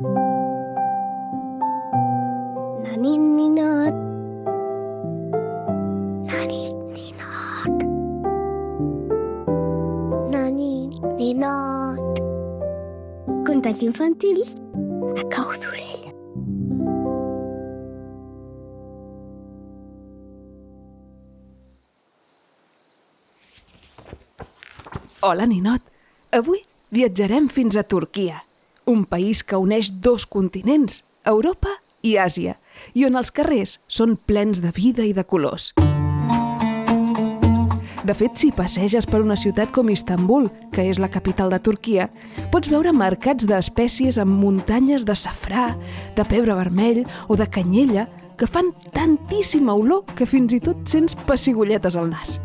Na nit ninot. Na nit ninot. Na nit ninot. Contes infantils a cau d'orella. Hola, ninot. Avui viatjarem fins a Turquia, un país que uneix 2 continents, Europa i Àsia, i on els carrers són plens de vida i de colors. De fet, si passeges per una ciutat com Istanbul, que és la capital de Turquia, pots veure mercats d'espècies amb muntanyes de safrà, de pebre vermell o de canyella que fan tantíssima olor que fins i tot sents pessigolletes al nas.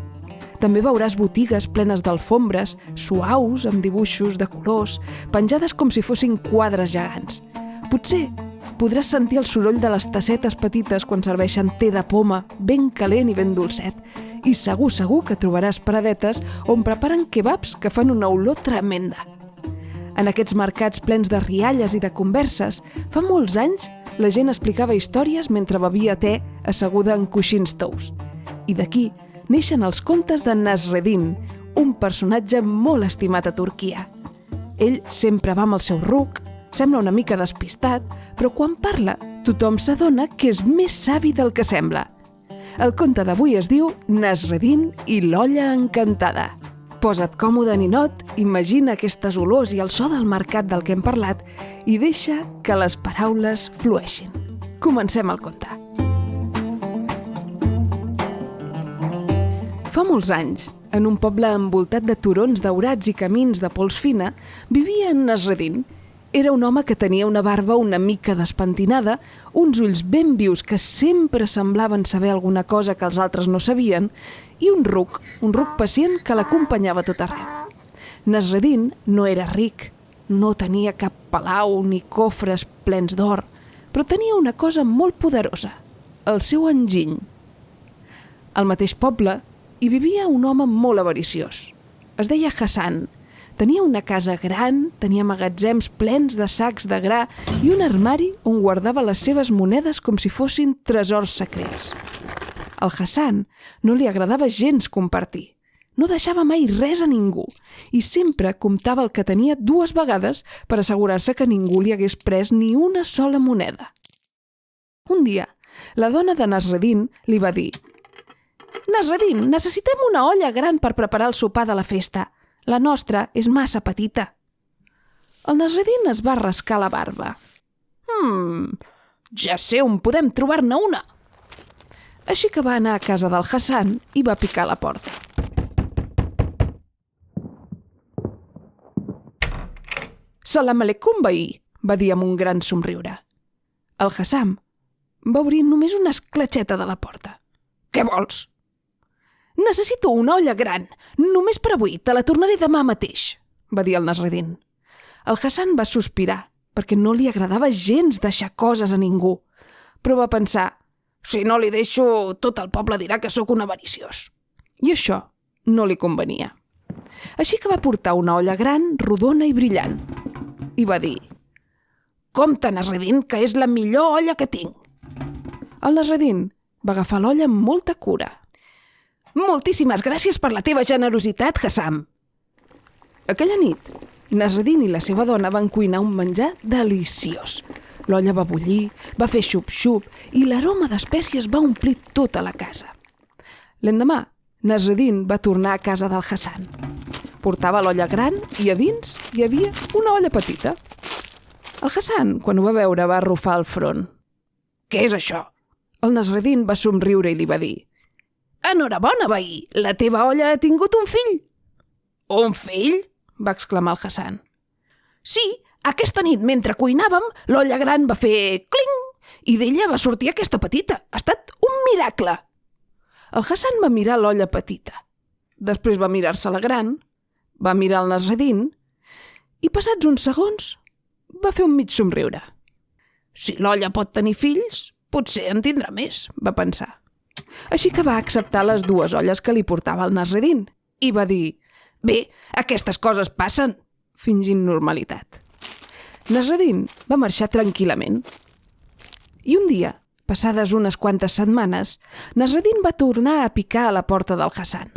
També veuràs botigues plenes d'alfombres, suaus, amb dibuixos de colors, penjades com si fossin quadres gegants. Potser podràs sentir el soroll de les tassetes petites quan serveixen te de poma, ben calent i ben dolcet. I segur que trobaràs paradetes on preparen kebabs que fan una olor tremenda. En aquests mercats plens de rialles i de converses, fa molts anys la gent explicava històries mentre bevia te asseguda en coixins tous. I d'aquí neixen els contes de Nasreddin, un personatge molt estimat a Turquia. Ell sempre va amb el seu ruc, sembla una mica despistat, però quan parla tothom s'adona que és més savi del que sembla. El conte d'avui es diu Nasreddin i l'olla encantada. Posa't còmode, ninot, imagina aquestes olors i el so del mercat del que hem parlat i deixa que les paraules flueixin. Comencem el conte. Fa molts anys, en un poble envoltat de turons daurats i camins de pols fina, vivia en Nasreddin. Era un home que tenia una barba una mica despentinada, uns ulls ben vius que sempre semblaven saber alguna cosa que els altres no sabien, i un ruc pacient que l'acompanyava a tot arreu. Nasreddin no era ric, no tenia cap palau ni cofres plens d'or, però tenia una cosa molt poderosa, el seu enginy. Al mateix poble hi vivia un home molt avariciós. Es deia Hassan. Tenia una casa gran, tenia magatzems plens de sacs de gra i un armari on guardava les seves monedes com si fossin tresors secrets. Al Hassan no li agradava gens compartir. No deixava mai res a ningú i sempre comptava el que tenia 2 vegades per assegurar-se que ningú li hagués pres ni una sola moneda. Un dia, la dona de Nasreddin li va dir: «Nasreddin, necessitem una olla gran per preparar el sopar de la festa. La nostra és massa petita». El Nasreddin es va rascar la barba. Ja sé on podem trobar-ne una». Així que va anar a casa del Hassan i va picar a la porta. «Salam aleikum, veí», va dir amb un gran somriure. El Hassan va obrir només una escletxeta de la porta. «Què vols?» «Necessito una olla gran, només per avui, te la tornaré demà mateix», va dir el Nasreddin. El Hassan va sospirar, perquè no li agradava gens deixar coses a ningú, però va pensar: «Si no li deixo, tot el poble dirà que sóc un avariciós». I això no li convenia. Així que va portar una olla gran, rodona i brillant, i va dir: «Compte, Nasreddin, que és la millor olla que tinc». El Nasreddin va agafar l'olla amb molta cura. «Moltíssimes gràcies per la teva generositat, Hassan». Aquella nit, Nasreddin i la seva dona van cuinar un menjar deliciós. L'olla va bullir, va fer xup-xup i l'aroma d'espècies va omplir tota la casa. L'endemà, Nasreddin va tornar a casa del Hassan. Portava l'olla gran i a dins hi havia una olla petita. El Hassan, quan ho va veure, va arrufar el front. «Què és això?» El Nasreddin va somriure i li va dir: «Enhorabona, veí, la teva olla ha tingut un fill». «Un fill?», va exclamar el Hassan. «Sí, aquesta nit, mentre cuinàvem, l'olla gran va fer cling i d'ella va sortir aquesta petita. Ha estat un miracle». El Hassan va mirar l'olla petita. Després va mirar-se la gran, va mirar el Nasreddin i, passats uns segons, va fer un mig somriure. «Si l'olla pot tenir fills, potser en tindrà més», va pensar. Així que va acceptar les 2 olles que li portava el Nasreddin i va dir: «Bé, aquestes coses passen», fingint normalitat. Nasreddin va marxar tranquil·lament. I un dia, passades unes quantes setmanes, Nasreddin va tornar a picar a la porta del Hassan.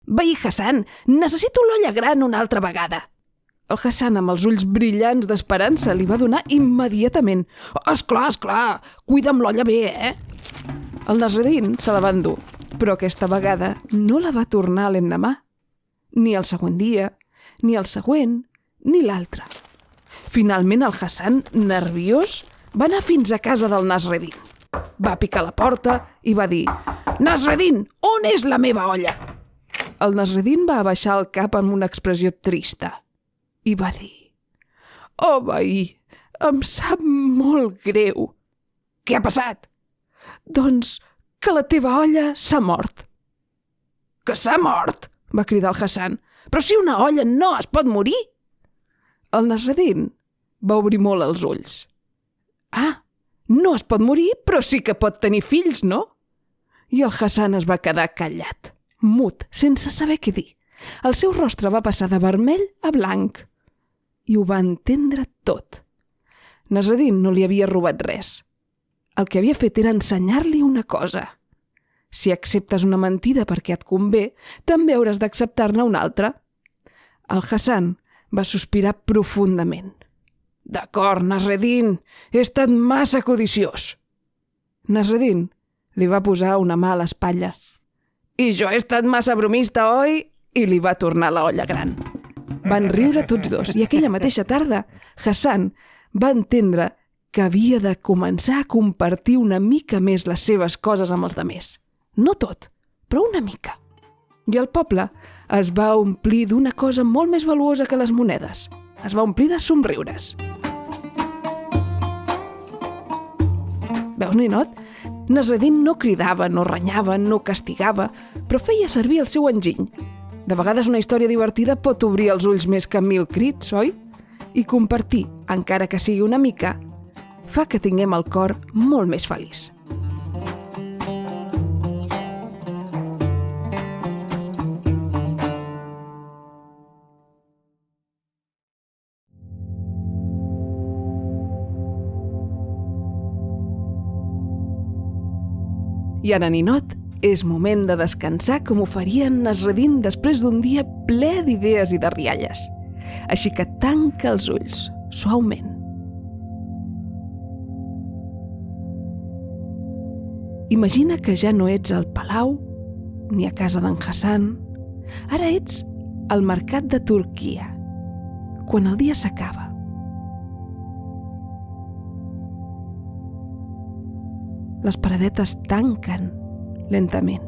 «Veí Hassan, necessito l'olla gran una altra vegada!» El Hassan, amb els ulls brillants d'esperança, li va donar immediatament. Esclar, cuida amb l'olla bé, El Nasreddin se la va endur, però aquesta vegada no la va tornar l'endemà. Ni el següent dia, ni el següent, ni l'altre. Finalment el Hassan, nerviós, va anar fins a casa del Nasreddin. Va picar a la porta i va dir: «Nasreddin, on és la meva olla?» El Nasreddin va abaixar el cap amb una expressió trista i va dir: «Oh, veí, em sap molt greu». «Què ha passat?» «Doncs que la teva olla s'ha mort». «Que s'ha mort?» va cridar el Hassan. «Però si una olla no es pot morir!» El Nasreddin va obrir molt els ulls. «Ah, no es pot morir, però sí que pot tenir fills, no?» I el Hassan es va quedar callat, mut, sense saber què dir. El seu rostre va passar de vermell a blanc. I ho va entendre tot. Nasreddin no li havia robat res. El que havia fet era ensenyar-li una cosa. Si acceptes una mentida perquè et convé, també hauràs d'acceptar-ne una altra. El Hassan va sospirar profundament. «D'acord, Nasreddin, he estat massa codiciós». Nasreddin li va posar una mà a l'espatlla. «I jo he estat massa bromista, oi?» I li va tornar la olla gran. Van riure tots dos i aquella mateixa tarda Hassan va entendre que havia de començar a compartir una mica més les seves coses amb els demés. No tot, però una mica. I el poble es va omplir d'una cosa molt més valuosa que les monedes. Es va omplir de somriures. Veus, ninot? Nasreddin no cridava, no renyava, no castigava, però feia servir el seu enginy. De vegades una història divertida pot obrir els ulls més que 1000 crits, oi? I compartir, encara que sigui una mica, fa que tinguem el cor molt més feliç. I ara, ninot, és moment de descansar com ho faria en Nasreddin després d'un dia ple d'idees i de rialles. Així que tanca els ulls, suaument. Imagina que ja no ets al palau, ni a casa d'en Hassan. Ara ets al mercat de Turquia, quan el dia s'acaba. Les paradetes tanquen lentament.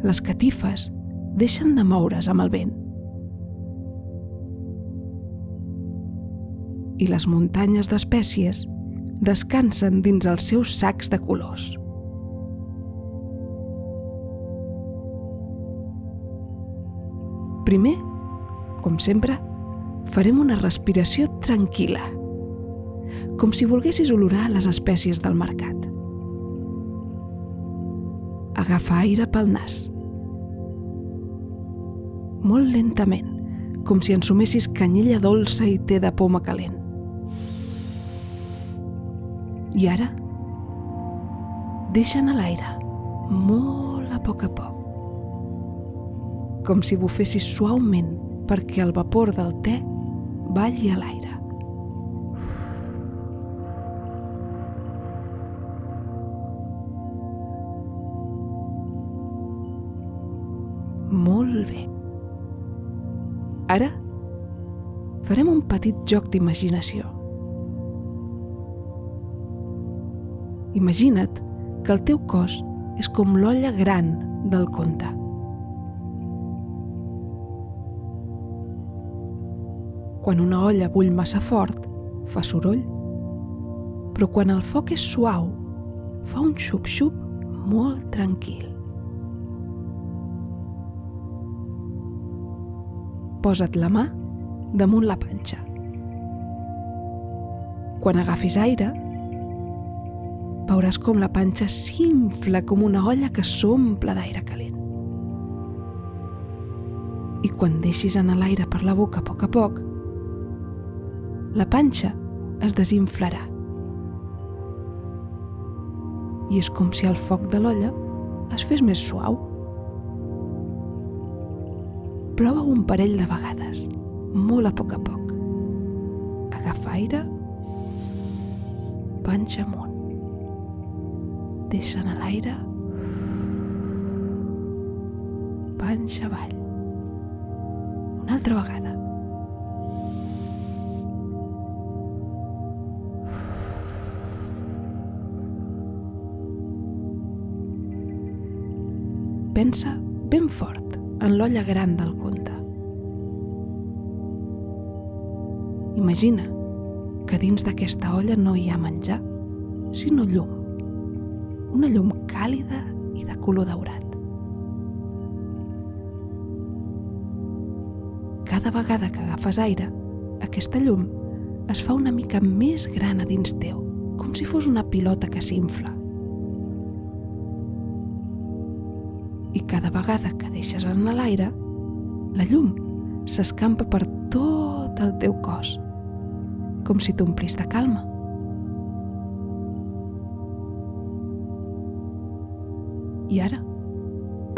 Les catifes deixen de moure's amb el vent. I les muntanyes d'espècies descansen dins els seus sacs de colors. Primer, com sempre, farem una respiració tranquil·la, com si volguessis olorar les espècies del mercat. Agafa aire pel nas. Molt lentament, com si ensumessis canyella dolça i te de poma calent. I ara, deixa anar l'aire, molt a poc, com si bufessis suaument perquè el vapor del te balli a l'aire. Molt bé. Ara farem un petit joc d'imaginació. Imagina't que el teu cos és com l'olla gran del conte. Quan una olla bull massa fort, fa soroll, però quan el foc és suau, fa un xup-xup molt tranquil. Posa't la mà damunt la panxa. Quan agafis aire, veuràs com la panxa s'infla com una olla que s'omple d'aire calent. I quan deixis anar l'aire per la boca a poc, la panxa es desinflarà. I és com si el foc de l'olla es fes més suau. Prova un parell de vegades, molt a poc. Agafa aire, panxa amunt. Deixa anar l'aire, panxa avall. Una altra vegada. Pensa ben fort en l'olla gran del conte. Imagina que dins d'aquesta olla no hi ha menjar, sinó llum. Una llum càlida i de color daurat. Cada vegada que agafes aire, aquesta llum es fa una mica més gran a dins teu, com si fos una pilota que s'infla. I cada vegada que deixes anar l'aire, la llum s'escampa per tot el teu cos, com si t'omplís de calma. I ara,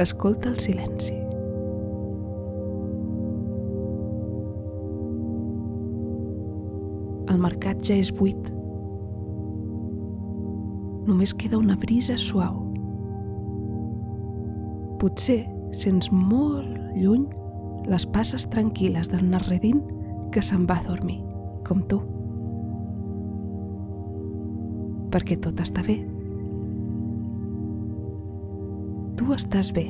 escolta el silenci. El mercat ja és buit. Només queda una brisa suau. Potser sents molt lluny les passes tranquil·les del Narredín que se'n va a dormir, com tu. Perquè tot està bé. Tu estàs bé.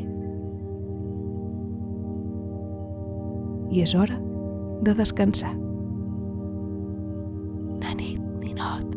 I és hora de descansar. Na nit, ninot.